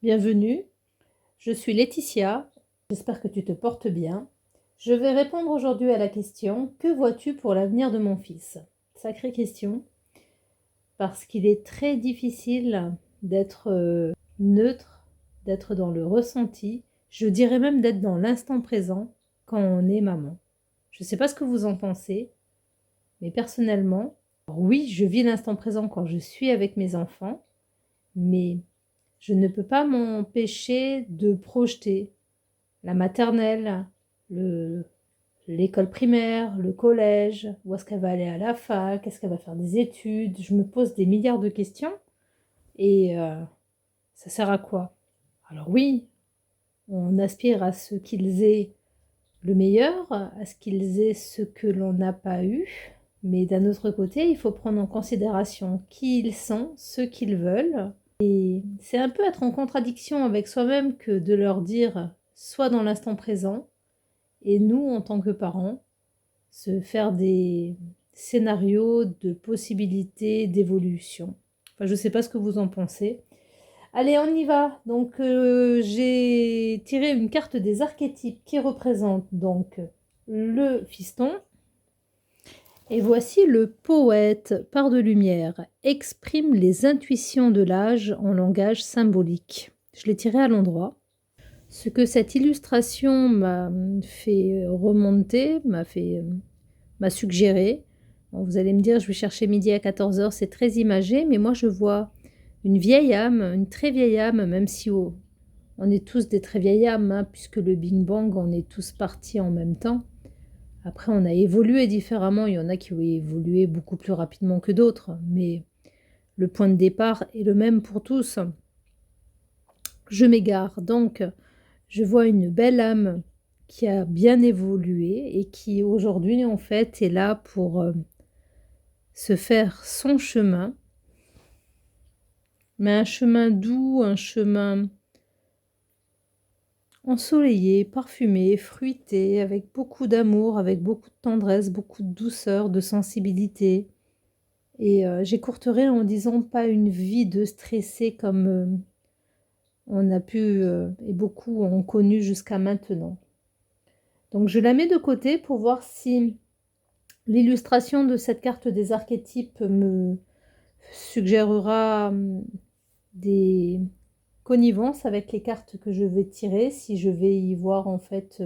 Bienvenue, je suis Laetitia, j'espère que tu te portes bien. Je vais répondre aujourd'hui à la question « Que vois-tu pour l'avenir de mon fils ?» Sacrée question, parce qu'il est très difficile d'être neutre, d'être dans le ressenti, je dirais même d'être dans l'instant présent quand on est maman. Je ne sais pas ce que vous en pensez, mais personnellement, oui, je vis l'instant présent quand je suis avec mes enfants, mais je ne peux pas m'empêcher de projeter la maternelle, l'école primaire, le collège, où est-ce qu'elle va aller à la fac, est-ce qu'elle va faire des études. Je me pose des milliards de questions et ça sert à quoi? Alors oui, on aspire à ce qu'ils aient le meilleur, à ce qu'ils aient ce que l'on n'a pas eu, mais d'un autre côté, il faut prendre en considération qui ils sont, ce qu'ils veulent. Et c'est un peu être en contradiction avec soi-même que de leur dire sois dans l'instant présent et nous, en tant que parents, se faire des scénarios de possibilités d'évolution. Enfin, je ne sais pas ce que vous en pensez. Allez, on y va. Donc, j'ai tiré une carte des archétypes qui représente donc le fiston. Et voici le poète par de lumière, exprime les intuitions de l'âge en langage symbolique. Je l'ai tiré à l'endroit. Ce que cette illustration m'a fait remonter, m'a suggéré. Bon, vous allez me dire, je vais chercher midi à 14h, c'est très imagé, mais moi je vois une vieille âme, une très vieille âme, même si on est tous des très vieilles âmes, hein, puisque le Big Bang, on est tous partis en même temps. Après, on a évolué différemment, il y en a qui ont évolué beaucoup plus rapidement que d'autres, mais le point de départ est le même pour tous. Je m'égare, donc je vois une belle âme qui a bien évolué et qui aujourd'hui en fait est là pour se faire son chemin, mais un chemin doux, un chemin ensoleillé, parfumé, fruité, avec beaucoup d'amour, avec beaucoup de tendresse, beaucoup de douceur, de sensibilité. Et j'écourterai en disant pas une vie de stressé comme on a pu et beaucoup ont connu jusqu'à maintenant. Donc je la mets de côté pour voir si l'illustration de cette carte des archétypes me suggérera des connivences avec les cartes que je vais tirer, si je vais y voir en fait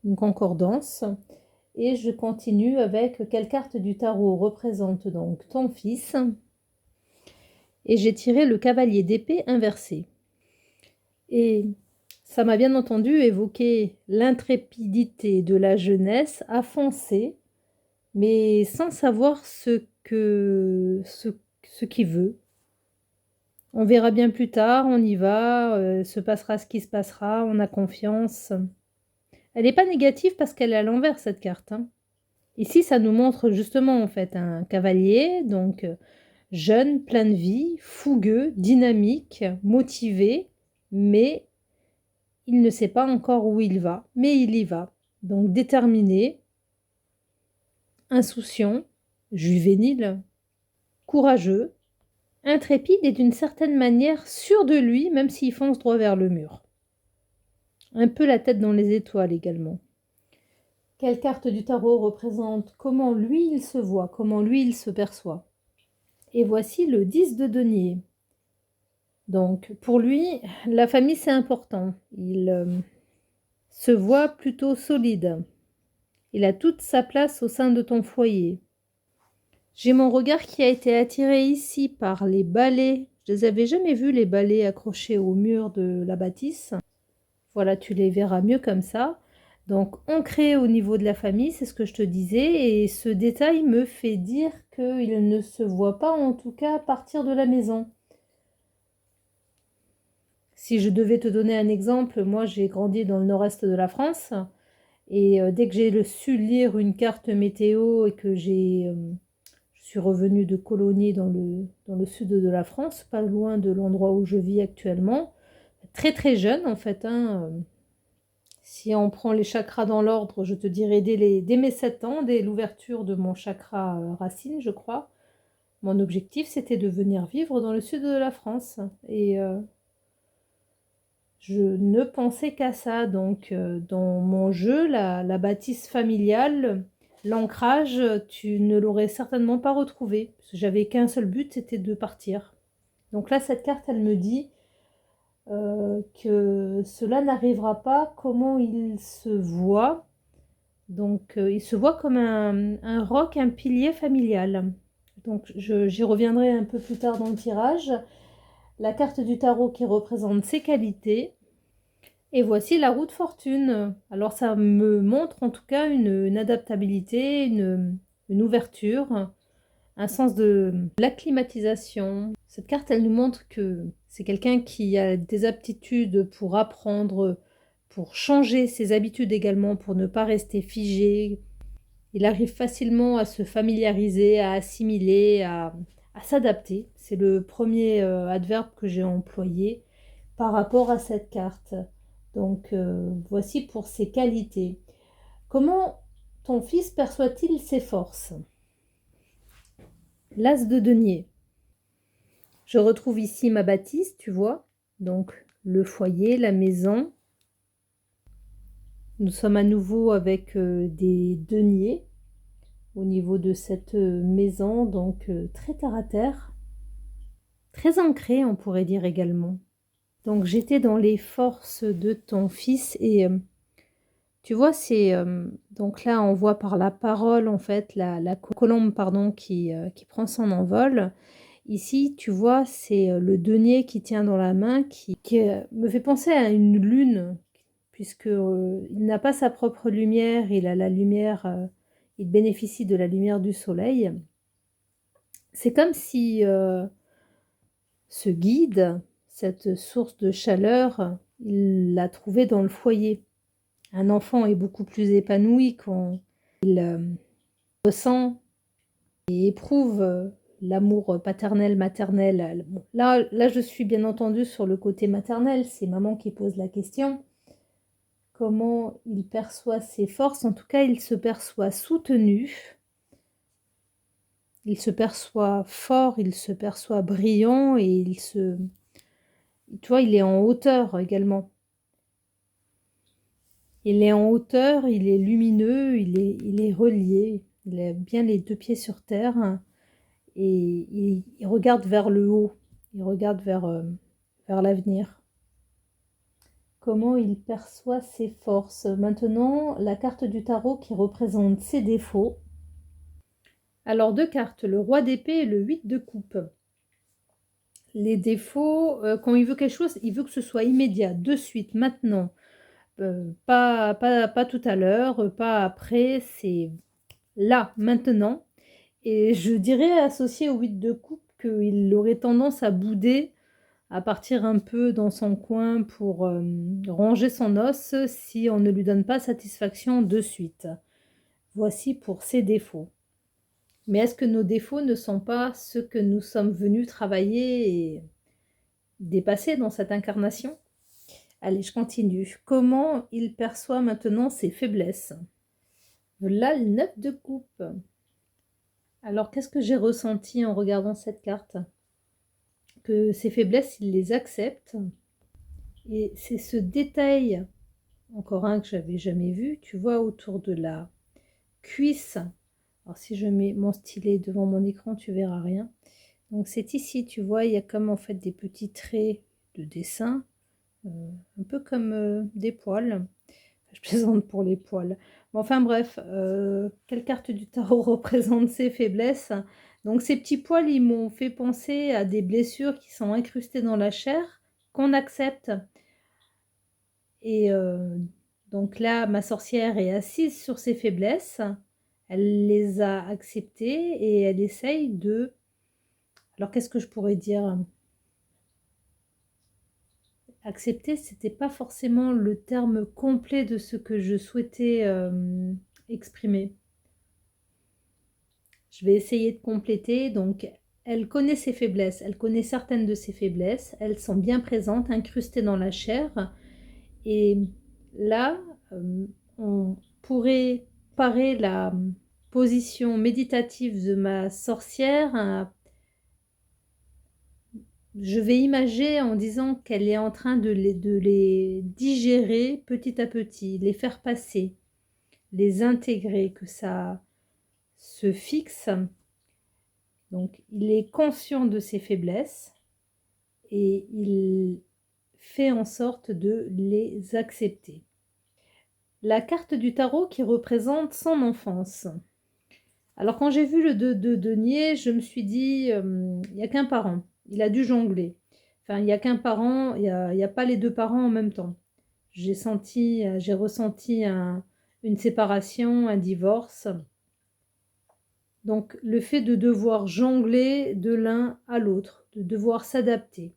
une concordance. Et je continue avec quelle carte du tarot représente donc ton fils. Et j'ai tiré le cavalier d'épée inversé. Et ça m'a bien entendu évoqué l'intrépidité de la jeunesse à foncer, mais sans savoir ce qu'il veut. On verra bien plus tard, on y va, se passera ce qui se passera, on a confiance. Elle n'est pas négative parce qu'elle est à l'envers cette carte, hein. Ici, ça nous montre justement en fait un cavalier, donc jeune, plein de vie, fougueux, dynamique, motivé, mais il ne sait pas encore où il va, mais il y va. Donc déterminé, insouciant, juvénile, courageux, intrépide et d'une certaine manière sûr de lui, même s'il fonce droit vers le mur. Un peu la tête dans les étoiles également. Quelle carte du tarot représente comment lui il se voit, comment lui il se perçoit? Et voici le 10 de denier. Donc pour lui, la famille c'est important. Il se voit plutôt solide. Il a toute sa place au sein de ton foyer. J'ai mon regard qui a été attiré ici par les balais. Je les avais jamais vus, les balais accrochés au mur de la bâtisse. Voilà, tu les verras mieux comme ça. Donc, ancré au niveau de la famille, c'est ce que je te disais. Et ce détail me fait dire qu'il ne se voit pas, en tout cas, partir de la maison. Si je devais te donner un exemple, moi j'ai grandi dans le nord-est de la France. Et dès que j'ai su lire une carte météo et que je suis revenue de colonie dans le sud de la France, pas loin de l'endroit où je vis actuellement, très très jeune en fait, hein, si on prend les chakras dans l'ordre, je te dirais dès mes 7 ans, dès l'ouverture de mon chakra racine, je crois, mon objectif c'était de venir vivre dans le sud de la France. Et Je ne pensais qu'à ça. Donc, dans mon jeu, la bâtisse familiale, l'ancrage, tu ne l'aurais certainement pas retrouvé. Parce que j'avais qu'un seul but, c'était de partir. Donc là, cette carte, elle me dit que cela n'arrivera pas. Comment il se voit? Donc, il se voit comme un roc, un pilier familial. Donc, j'y reviendrai un peu plus tard dans le tirage. La carte du tarot qui représente ses qualités. Et voici la roue de fortune. Alors, ça me montre en tout cas une adaptabilité, une ouverture, un sens de l'acclimatisation. Cette carte, elle nous montre que c'est quelqu'un qui a des aptitudes pour apprendre, pour changer ses habitudes également, pour ne pas rester figé. Il arrive facilement à se familiariser, à assimiler, à s'adapter. C'est le premier adverbe que j'ai employé par rapport à cette carte. Donc, voici pour ses qualités. Comment ton fils perçoit-il ses forces? L'as de denier. Je retrouve ici ma bâtisse, tu vois. Donc, le foyer, la maison. Nous sommes à nouveau avec des deniers au niveau de cette maison, donc très terre à terre, très ancrée, on pourrait dire également. Donc j'étais dans les forces de ton fils et tu vois, c'est donc là on voit par la parole en fait la colombe pardon qui prend son envol. Ici, tu vois, c'est le denier qui tient dans la main qui me fait penser à une lune puisque il n'a pas sa propre lumière, il a la lumière, il bénéficie de la lumière du soleil. C'est comme si ce guide, cette source de chaleur, il l'a trouvé dans le foyer. Un enfant est beaucoup plus épanoui quand il ressent et éprouve l'amour paternel, maternel. Bon, là, je suis bien entendu sur le côté maternel, c'est maman qui pose la question. Comment il perçoit ses forces? En tout cas, il se perçoit soutenu, il se perçoit fort, il se perçoit brillant et tu vois, il est en hauteur également. Il est en hauteur, il est lumineux, il est relié, il a bien les deux pieds sur terre et il regarde vers le haut, il regarde vers l'avenir. Comment il perçoit ses forces? Maintenant, la carte du tarot qui représente ses défauts. Alors, deux cartes, le roi d'épée et le 8 de coupe. Les défauts, quand il veut quelque chose, il veut que ce soit immédiat, de suite, maintenant. Pas tout à l'heure, pas après, c'est là, maintenant. Et je dirais associé au 8 de coupe qu'il aurait tendance à bouder, à partir un peu dans son coin pour ranger son os si on ne lui donne pas satisfaction de suite. Voici pour ses défauts. Mais est-ce que nos défauts ne sont pas ceux que nous sommes venus travailler et dépasser dans cette incarnation? Allez, je continue. Comment il perçoit maintenant ses faiblesses? Là, le 9 de coupe. Alors, qu'est-ce que j'ai ressenti en regardant cette carte? Que ses faiblesses, il les accepte. Et c'est ce détail, encore un que j'avais jamais vu, tu vois, autour de la cuisse. Alors, si je mets mon stylet devant mon écran, tu verras rien. Donc, c'est ici, tu vois, il y a comme en fait des petits traits de dessin, un peu comme des poils. Je plaisante pour les poils. Bon, enfin bref, quelle carte du tarot représente ses faiblesses? Donc ces petits poils, ils m'ont fait penser à des blessures qui sont incrustées dans la chair, qu'on accepte. Et donc là, ma sorcière est assise sur ses faiblesses. Elle les a acceptées et elle essaye de... Alors qu'est-ce que je pourrais dire? Accepter, c'était pas forcément le terme complet de ce que je souhaitais exprimer. Je vais essayer de compléter. Donc, elle connaît ses faiblesses, elle connaît certaines de ses faiblesses, elles sont bien présentes, incrustées dans la chair. Et là, on pourrait parer la position méditative de ma sorcière. je vais imager en disant qu'elle est en train de les digérer petit à petit, les faire passer, les intégrer, que ça se fixe. Donc, il est conscient de ses faiblesses et il fait en sorte de les accepter. La carte du tarot qui représente son enfance. Alors, quand j'ai vu le 2 de denier, je me suis dit, il n'y a qu'un parent. Il a dû jongler. Enfin, il n'y a qu'un parent, il y a pas les deux parents en même temps. J'ai ressenti une séparation, un divorce. Donc, le fait de devoir jongler de l'un à l'autre, de devoir s'adapter.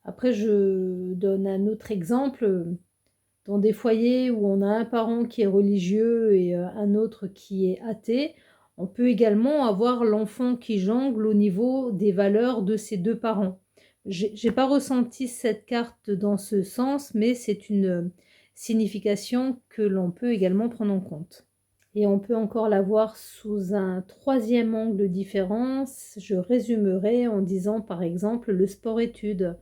Après, je donne un autre exemple. Dans des foyers où on a un parent qui est religieux et un autre qui est athée, on peut également avoir l'enfant qui jongle au niveau des valeurs de ses deux parents. J'ai pas ressenti cette carte dans ce sens, mais c'est une signification que l'on peut également prendre en compte. Et on peut encore la voir sous un troisième angle différent. Je résumerai en disant par exemple le sport-études,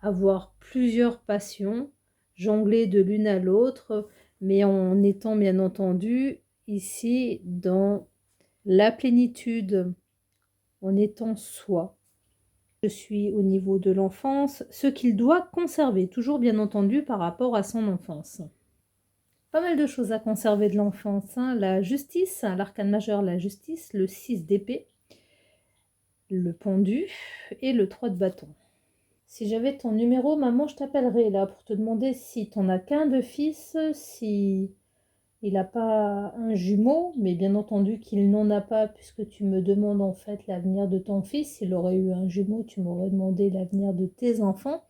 avoir plusieurs passions, jongler de l'une à l'autre, mais en étant bien entendu ici dans la plénitude, en étant soi. Je suis au niveau de l'enfance, ce qu'il doit conserver, toujours bien entendu par rapport à son enfance. Pas mal de choses à conserver de l'enfance, hein. La justice, l'arcane majeur, la justice, le 6 d'épée, le pendu et le 3 de bâton. Si j'avais ton numéro, maman, je t'appellerais là pour te demander si t'en as qu'un de fils, si il n'a pas un jumeau, mais bien entendu qu'il n'en a pas puisque tu me demandes en fait l'avenir de ton fils. S'il aurait eu un jumeau, tu m'aurais demandé l'avenir de tes enfants.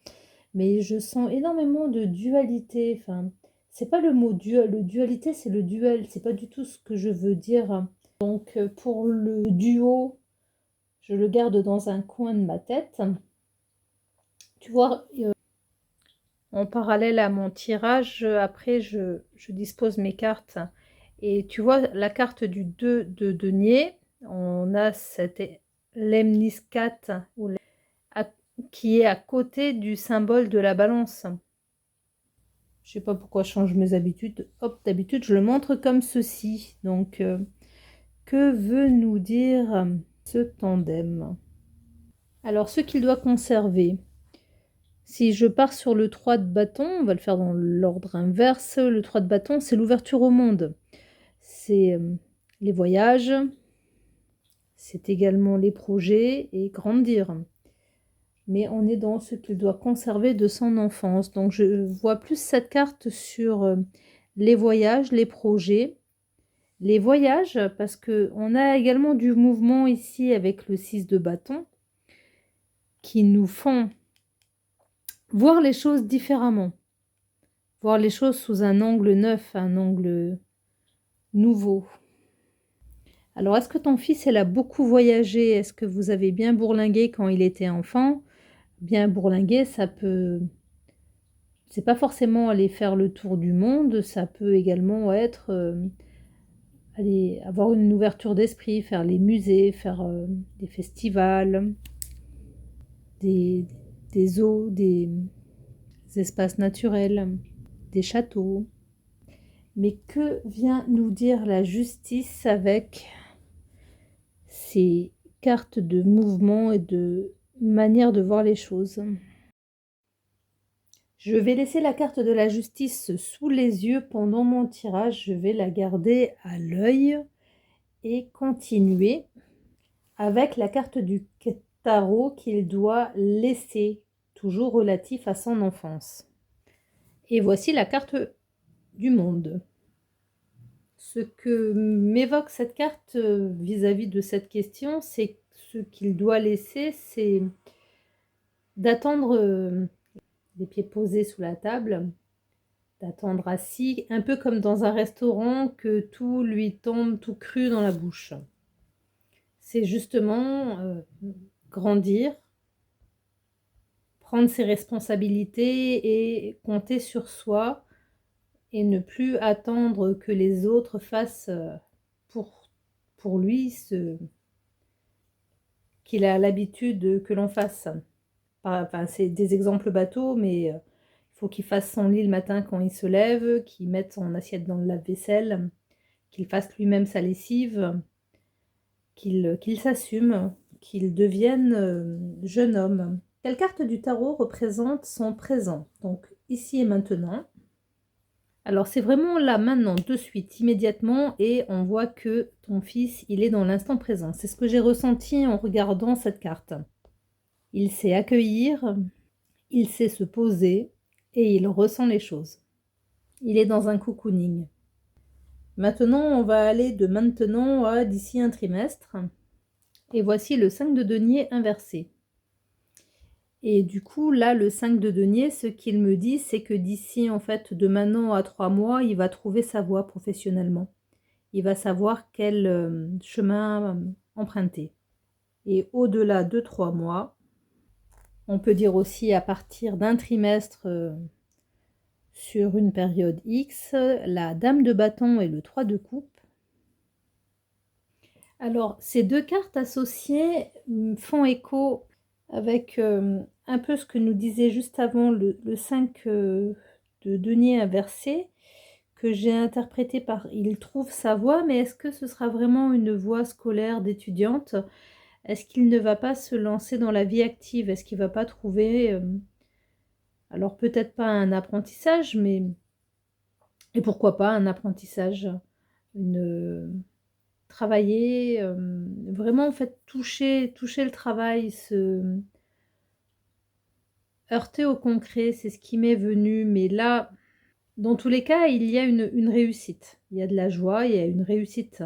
Mais je sens énormément de dualité. Enfin, c'est pas le mot duel. Le dualité, c'est le duel. C'est pas du tout ce que je veux dire. Donc, pour le duo, je le garde dans un coin de ma tête. Tu vois, en parallèle à mon tirage, après, je dispose mes cartes. Et tu vois, la carte du 2 de denier, on a cette lemniscate qui est à côté du symbole de la balance. Je sais pas pourquoi je change mes habitudes. Hop, d'habitude, je le montre comme ceci. Donc, que veut nous dire ce tandem? Alors, ce qu'il doit conserver. Si je pars sur le 3 de bâton, on va le faire dans l'ordre inverse. Le 3 de bâton, c'est l'ouverture au monde. C'est les voyages. C'est également les projets et grandir. Mais on est dans ce qu'il doit conserver de son enfance. Donc, je vois plus cette carte sur les voyages, les projets. Les voyages, parce qu'on a également du mouvement ici avec le 6 de bâton, qui nous font voir les choses différemment. Voir les choses sous un angle neuf, un angle nouveau. Alors, est-ce que ton fils, elle a beaucoup voyagé? Est-ce que vous avez bien bourlingué quand il était enfant? Bien bourlinguer, ça peut... C'est pas forcément aller faire le tour du monde, ça peut également être aller avoir une ouverture d'esprit, faire les musées, faire des festivals, des, des eaux, des espaces naturels, des châteaux. Mais que vient nous dire la justice avec ces cartes de mouvement et de manière de voir les choses? Je vais laisser la carte de la justice sous les yeux pendant mon tirage. Je vais la garder à l'œil et continuer avec la carte du tarot qu'il doit laisser, toujours relatif à son enfance. Et voici la carte du monde. Ce que m'évoque cette carte vis-à-vis de cette question, c'est ce qu'il doit laisser, c'est d'attendre les pieds posés sous la table, d'attendre assis, un peu comme dans un restaurant, que tout lui tombe tout cru dans la bouche. C'est justement grandir, prendre ses responsabilités et compter sur soi et ne plus attendre que les autres fassent pour lui ce qu'il a l'habitude que l'on fasse. Enfin, c'est des exemples bateaux, mais il faut qu'il fasse son lit le matin quand il se lève, qu'il mette son assiette dans le lave-vaisselle, qu'il fasse lui-même sa lessive, qu'il s'assume, qu'il devienne jeune homme. Quelle carte du tarot représente son présent? Donc ici et maintenant. Alors c'est vraiment là, maintenant, de suite, immédiatement, et on voit que ton fils, il est dans l'instant présent. C'est ce que j'ai ressenti en regardant cette carte. Il sait accueillir, il sait se poser, et il ressent les choses. Il est dans un cocooning. Maintenant, on va aller de maintenant à d'ici un trimestre. Et voici le 5 de denier inversé. Et du coup, là, le 5 de denier, ce qu'il me dit, c'est que d'ici, en fait, de maintenant à 3 mois, il va trouver sa voie professionnellement. Il va savoir quel chemin emprunter. Et au-delà de 3 mois, on peut dire aussi à partir d'un trimestre sur une période X, la dame de bâton et le 3 de coupe. Alors, ces deux cartes associées font écho avec un peu ce que nous disait juste avant le 5 de denier inversé, que j'ai interprété par il trouve sa voie, mais est-ce que ce sera vraiment une voie scolaire d'étudiante? Est-ce qu'il ne va pas se lancer dans la vie active? Est-ce qu'il va pas trouver, alors peut-être pas un apprentissage, mais et pourquoi pas un apprentissage? Travailler, vraiment en fait toucher le travail, se heurter au concret, c'est ce qui m'est venu. Mais là, dans tous les cas, il y a une réussite. Il y a de la joie, il y a une réussite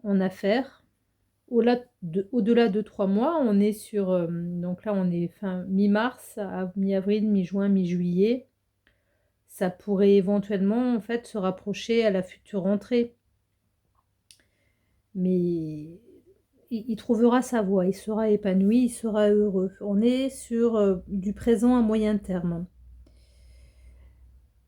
en affaires. Au-delà de 3 mois, on est sur, donc là on est fin mi-mars, à mi-avril, mi-juin, mi-juillet. Ça pourrait éventuellement en fait se rapprocher à la future rentrée. Mais il trouvera sa voie, il sera épanoui, il sera heureux. On est sur du présent à moyen terme.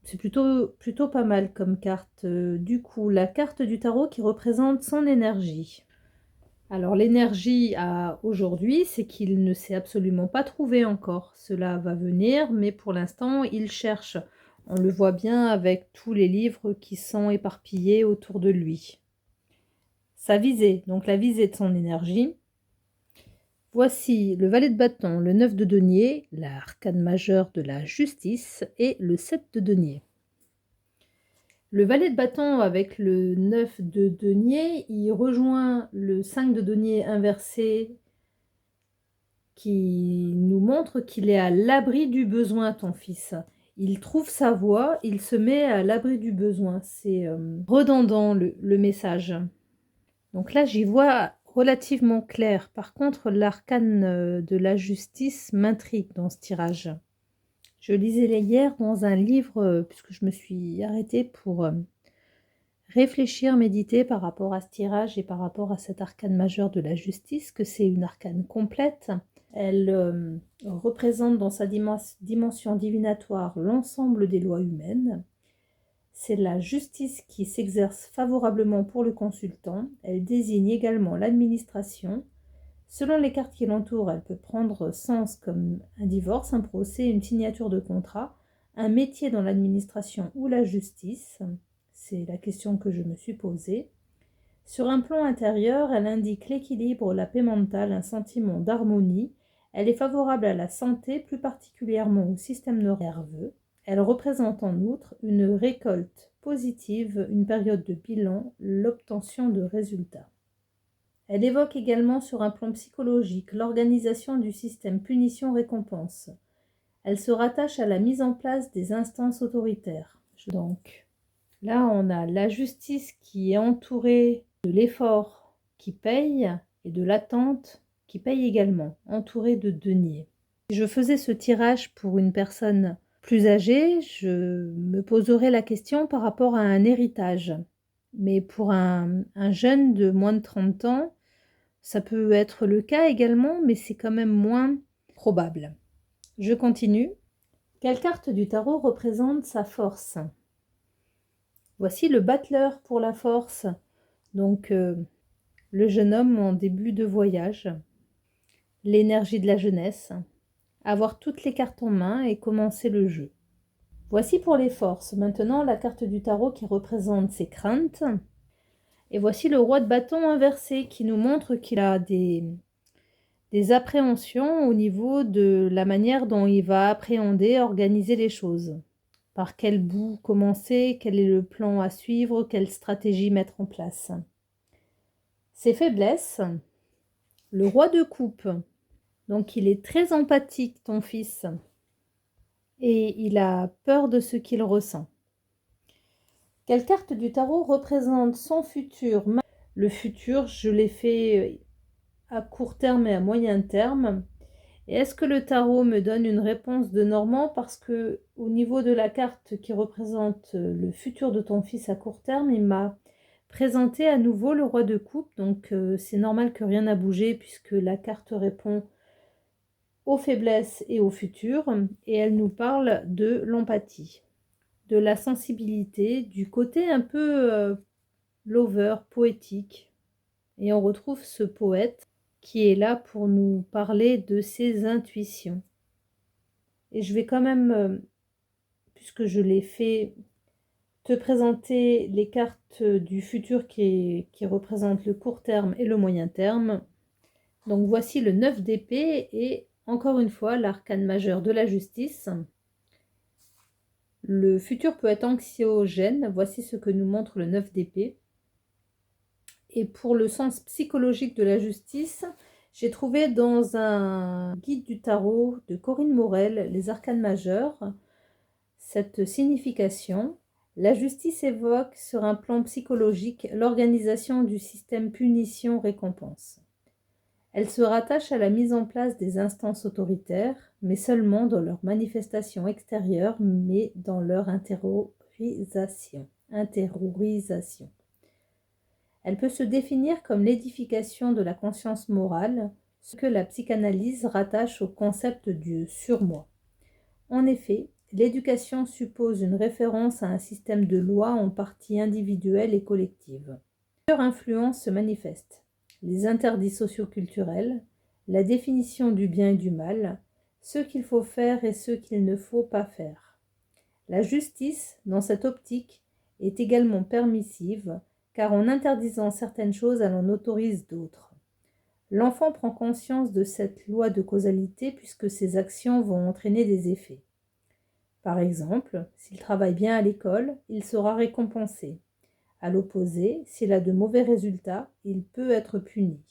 C'est plutôt pas mal comme carte. Du coup, la carte du tarot qui représente son énergie. Alors l'énergie à aujourd'hui, c'est qu'il ne s'est absolument pas trouvé encore. Cela va venir, mais pour l'instant, il cherche. On le voit bien avec tous les livres qui sont éparpillés autour de lui. Sa visée, donc la visée de son énergie. Voici le valet de bâton, le 9 de denier, l'arcane majeur de la justice et le 7 de denier. Le valet de bâton avec le 9 de denier, il rejoint le 5 de denier inversé qui nous montre qu'il est à l'abri du besoin, ton fils. Il trouve sa voie, il se met à l'abri du besoin. C'est redondant le message. Donc là, j'y vois relativement clair. Par contre, l'arcane de la justice m'intrigue dans ce tirage. Je lisais hier dans un livre, puisque je me suis arrêtée pour réfléchir, méditer par rapport à ce tirage et par rapport à cet arcane majeur de la justice, que c'est une arcane complète. Elle représente dans sa dimension divinatoire l'ensemble des lois humaines. C'est la justice qui s'exerce favorablement pour le consultant. Elle désigne également l'administration. Selon les cartes qui l'entourent, elle peut prendre sens comme un divorce, un procès, une signature de contrat, un métier dans l'administration ou la justice. C'est la question que je me suis posée. Sur un plan intérieur, elle indique l'équilibre, la paix mentale, un sentiment d'harmonie. Elle est favorable à la santé, plus particulièrement au système nerveux. Elle représente en outre une récolte positive, une période de bilan, l'obtention de résultats. Elle évoque également sur un plan psychologique l'organisation du système punition-récompense. Elle se rattache à la mise en place des instances autoritaires. Donc, là, on a la justice qui est entourée de l'effort qui paye et de l'attente qui paye également, entourée de deniers. Si je faisais ce tirage pour une personne plus âgée, je me poserais la question par rapport à un héritage. Mais pour un jeune de moins de 30 ans, ça peut être le cas également, mais c'est quand même moins probable. Je continue. Quelle carte du tarot représente sa force? Voici le battleur pour la force. Donc, le jeune homme en début de voyage. l'énergie de la jeunesse, avoir toutes les cartes en main et commencer le jeu. Voici pour les forces. Maintenant, la carte du tarot qui représente ses craintes. Et voici le roi de bâton inversé qui nous montre qu'il a des appréhensions au niveau de la manière dont il va appréhender, organiser les choses. Par quel bout commencer, quel est le plan à suivre, quelle stratégie mettre en place. Ses faiblesses, le roi de coupe. Donc il est très empathique, ton fils. Et il a peur de ce qu'il ressent. Quelle carte du tarot représente son futur? Le futur, je l'ai fait à court terme et à moyen terme. Et est-ce que le tarot me donne une réponse de Normand? Parce que au niveau de la carte qui représente le futur de ton fils à court terme, il m'a présenté à nouveau le roi de coupe. Donc c'est normal que rien n'a bougé puisque la carte répond aux faiblesses et au futur. Et elle nous parle de l'empathie, de la sensibilité, du côté un peu lover, poétique. Et on retrouve ce poète qui est là pour nous parler de ses intuitions. Et je vais quand même, puisque je l'ai fait, te présenter les cartes du futur qui représentent le court terme et le moyen terme. Donc voici le 9 d'épée et encore une fois l'arcane majeur de la justice. Le futur peut être anxiogène. Voici ce que nous montre le 9 d'épée. Et pour le sens psychologique de la justice, j'ai trouvé dans un guide du tarot de Corinne Morel, les arcanes majeurs, cette signification. La justice évoque sur un plan psychologique l'organisation du système punition-récompense. Elle se rattache à la mise en place des instances autoritaires, mais seulement dans leur manifestation extérieure, mais dans leur intériorisation. Elle peut se définir comme l'édification de la conscience morale, ce que la psychanalyse rattache au concept du surmoi. En effet, l'éducation suppose une référence à un système de lois en partie individuelle et collective. Plusieurs influences se manifestent. Les interdits socioculturels, la définition du bien et du mal, ce qu'il faut faire et ce qu'il ne faut pas faire. La justice, dans cette optique, est également permissive, car en interdisant certaines choses, elle en autorise d'autres. L'enfant prend conscience de cette loi de causalité puisque ses actions vont entraîner des effets. Par exemple, s'il travaille bien à l'école, il sera récompensé. À l'opposé, s'il a de mauvais résultats, il peut être puni.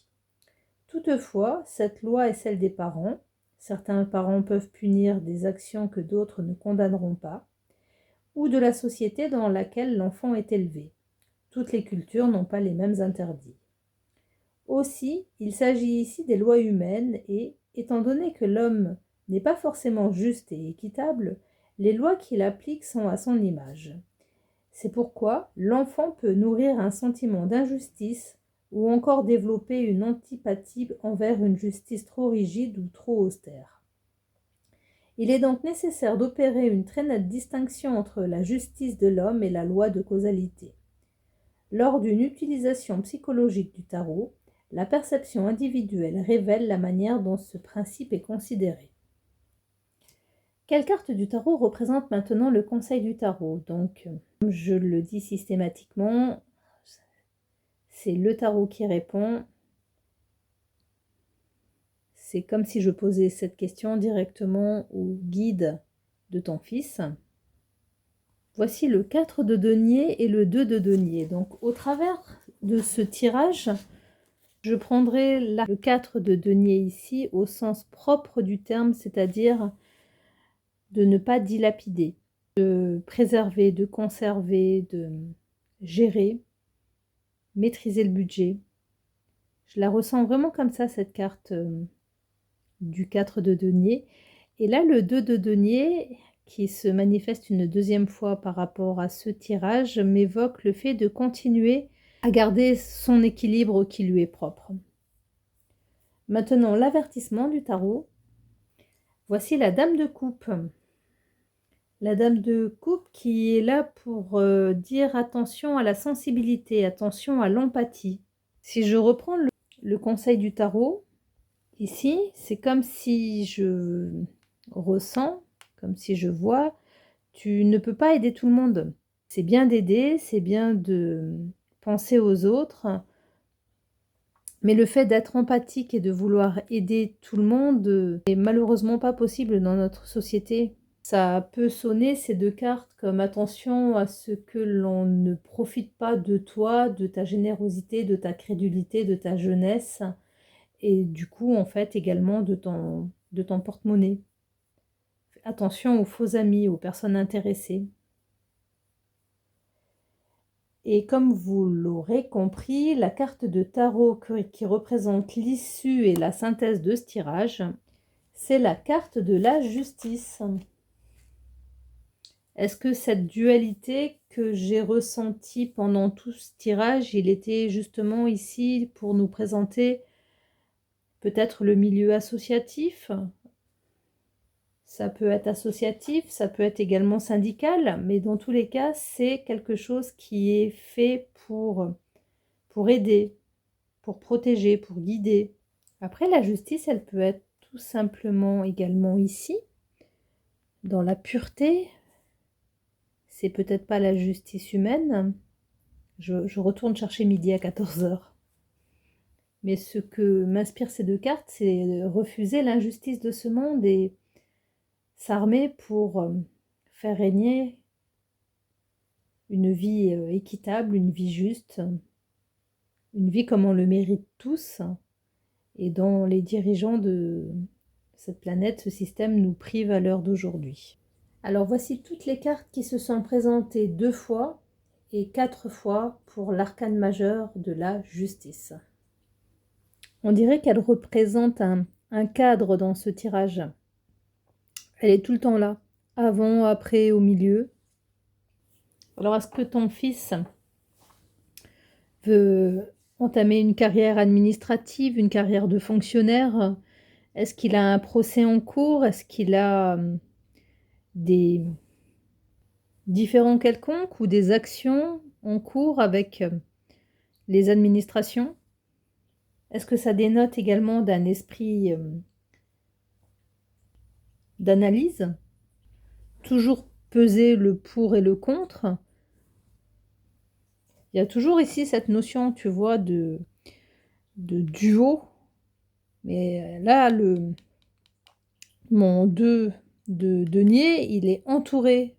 Toutefois, cette loi est celle des parents. Certains parents peuvent punir des actions que d'autres ne condamneront pas, ou de la société dans laquelle l'enfant est élevé. Toutes les cultures n'ont pas les mêmes interdits. Aussi, il s'agit ici des lois humaines et, étant donné que l'homme n'est pas forcément juste et équitable, les lois qu'il applique sont à son image. C'est pourquoi l'enfant peut nourrir un sentiment d'injustice ou encore développer une antipathie envers une justice trop rigide ou trop austère. Il est donc nécessaire d'opérer une très nette distinction entre la justice de l'homme et la loi de causalité. Lors d'une utilisation psychologique du tarot, la perception individuelle révèle la manière dont ce principe est considéré. Quelle carte du tarot représente maintenant le conseil du tarot? Donc, comme je le dis systématiquement, c'est le tarot qui répond. C'est comme si je posais cette question directement au guide de ton fils. Voici le 4 de denier et le 2 de denier. Donc, au travers de ce tirage, je prendrai le 4 de denier ici au sens propre du terme, c'est-à-dire de ne pas dilapider, de préserver, de conserver, de gérer, maîtriser le budget. Je la ressens vraiment comme ça, cette carte du 4 de denier. Et là, le 2 de denier, qui se manifeste une deuxième fois par rapport à ce tirage, m'évoque le fait de continuer à garder son équilibre qui lui est propre. Maintenant, l'avertissement du tarot. Voici la dame de coupe. La dame de coupe qui est là pour dire attention à la sensibilité, attention à l'empathie. Si je reprends le conseil du tarot, Ici, c'est comme si je ressens, comme si je vois, tu ne peux pas aider tout le monde. C'est bien d'aider, c'est bien de penser aux autres, mais le fait d'être empathique et de vouloir aider tout le monde est malheureusement pas possible dans notre société. Ça peut sonner ces deux cartes comme attention à ce que l'on ne profite pas de toi, de ta générosité, de ta crédulité, de ta jeunesse et du coup en fait également de ton porte-monnaie. Attention aux faux amis, aux personnes intéressées. Et comme vous l'aurez compris, la carte de tarot qui représente l'issue et la synthèse de ce tirage, c'est la carte de la justice. Est-ce que cette dualité que j'ai ressentie pendant tout ce tirage, il était justement ici pour nous présenter peut-être le milieu associatif? Ça peut être associatif, ça peut être également syndical, mais dans tous les cas, c'est quelque chose qui est fait pour aider, pour protéger, pour guider. Après, la justice, elle peut être tout simplement également ici, dans la pureté. C'est peut-être pas la justice humaine. Je retourne chercher midi à 14 heures. Mais ce que m'inspirent ces deux cartes, c'est refuser l'injustice de ce monde et s'armer pour faire régner une vie équitable, une vie juste, une vie comme on le mérite tous et dont les dirigeants de cette planète, ce système nous privent à l'heure d'aujourd'hui. Alors voici toutes les cartes qui se sont présentées 2 fois et 4 fois pour l'arcane majeur de la justice. On dirait qu'elle représente un cadre dans ce tirage. Elle est tout le temps là, avant, après, au milieu. Alors est-ce que ton fils veut entamer une carrière administrative, une carrière de fonctionnaire? Est-ce qu'il a un procès en cours? Est-ce qu'il a des différends quelconques ou des actions en cours avec les administrations? Est-ce que ça dénote également d'un esprit d'analyse? Toujours peser le pour et le contre? Il y a toujours ici cette notion, tu vois, de duo. Mais là, mon 2 de denier, il est entouré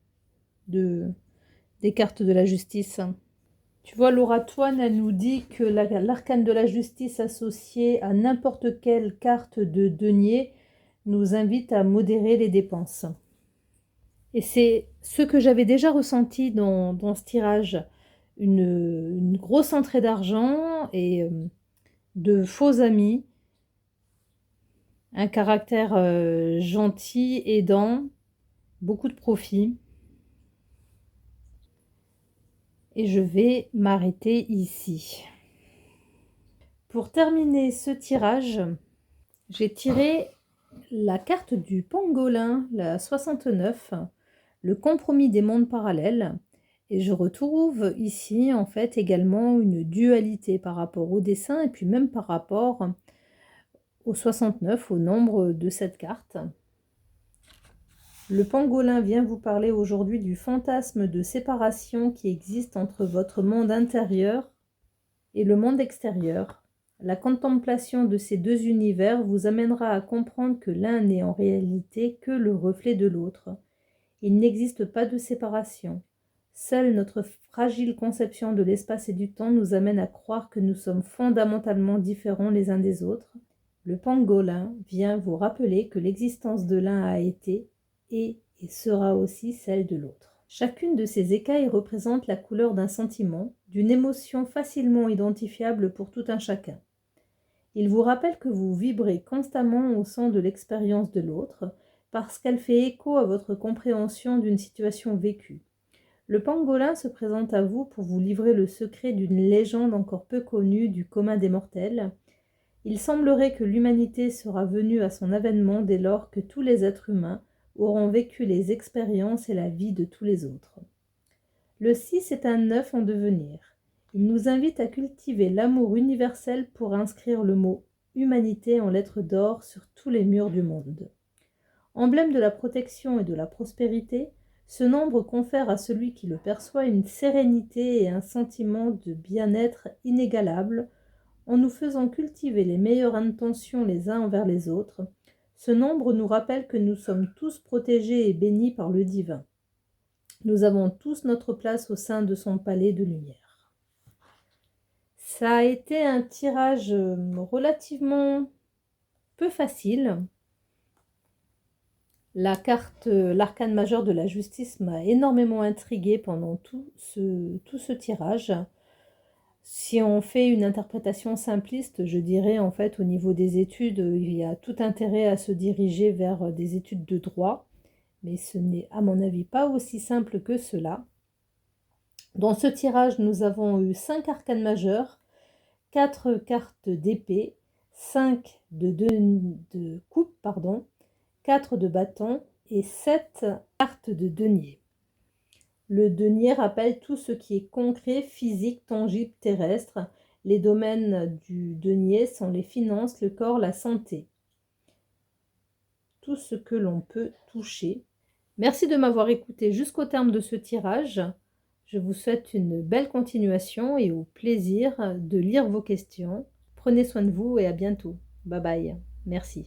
des cartes de la justice. Tu vois, Laura Toine, elle nous dit que l'arcane de la justice associée à n'importe quelle carte de denier nous invite à modérer les dépenses. Et c'est ce que j'avais déjà ressenti dans ce tirage. Une grosse entrée d'argent et de faux amis. Un caractère gentil, aidant, beaucoup de profit. Et je vais m'arrêter ici. Pour terminer ce tirage, j'ai tiré la carte du pangolin, la 69, le compromis des mondes parallèles. Et je retrouve ici en fait également une dualité par rapport au dessin et puis même par rapport au 69, au nombre de cette carte. Le pangolin vient vous parler aujourd'hui du fantasme de séparation qui existe entre votre monde intérieur et le monde extérieur. La contemplation de ces deux univers vous amènera à comprendre que l'un n'est en réalité que le reflet de l'autre. Il n'existe pas de séparation. Seule notre fragile conception de l'espace et du temps nous amène à croire que nous sommes fondamentalement différents les uns des autres. Le pangolin vient vous rappeler que l'existence de l'un a été, est et sera aussi celle de l'autre. Chacune de ces écailles représente la couleur d'un sentiment, d'une émotion facilement identifiable pour tout un chacun. Il vous rappelle que vous vibrez constamment au sein de l'expérience de l'autre, parce qu'elle fait écho à votre compréhension d'une situation vécue. Le pangolin se présente à vous pour vous livrer le secret d'une légende encore peu connue du commun des mortels. Il semblerait que l'humanité sera venue à son avènement dès lors que tous les êtres humains auront vécu les expériences et la vie de tous les autres. Le 6 est un 9 en devenir. Il nous invite à cultiver l'amour universel pour inscrire le mot humanité en lettres d'or sur tous les murs du monde. Emblème de la protection et de la prospérité, ce nombre confère à celui qui le perçoit une sérénité et un sentiment de bien-être inégalable. En nous faisant cultiver les meilleures intentions les uns envers les autres, ce nombre nous rappelle que nous sommes tous protégés et bénis par le divin. Nous avons tous notre place au sein de son palais de lumière. Ça a été un tirage relativement peu facile. La carte, l'arcane majeur de la justice m'a énormément intriguée pendant tout ce tirage. Si on fait une interprétation simpliste, je dirais en fait au niveau des études, il y a tout intérêt à se diriger vers des études de droit, mais ce n'est à mon avis pas aussi simple que cela. Dans ce tirage, nous avons eu 5 arcanes majeures, 4 cartes d'épée, 5 de coupe, 4 de bâton et 7 cartes de denier. Le denier rappelle tout ce qui est concret, physique, tangible, terrestre. Les domaines du denier sont les finances, le corps, la santé. Tout ce que l'on peut toucher. Merci de m'avoir écouté jusqu'au terme de ce tirage. Je vous souhaite une belle continuation et au plaisir de lire vos questions. Prenez soin de vous et à bientôt. Bye bye. Merci.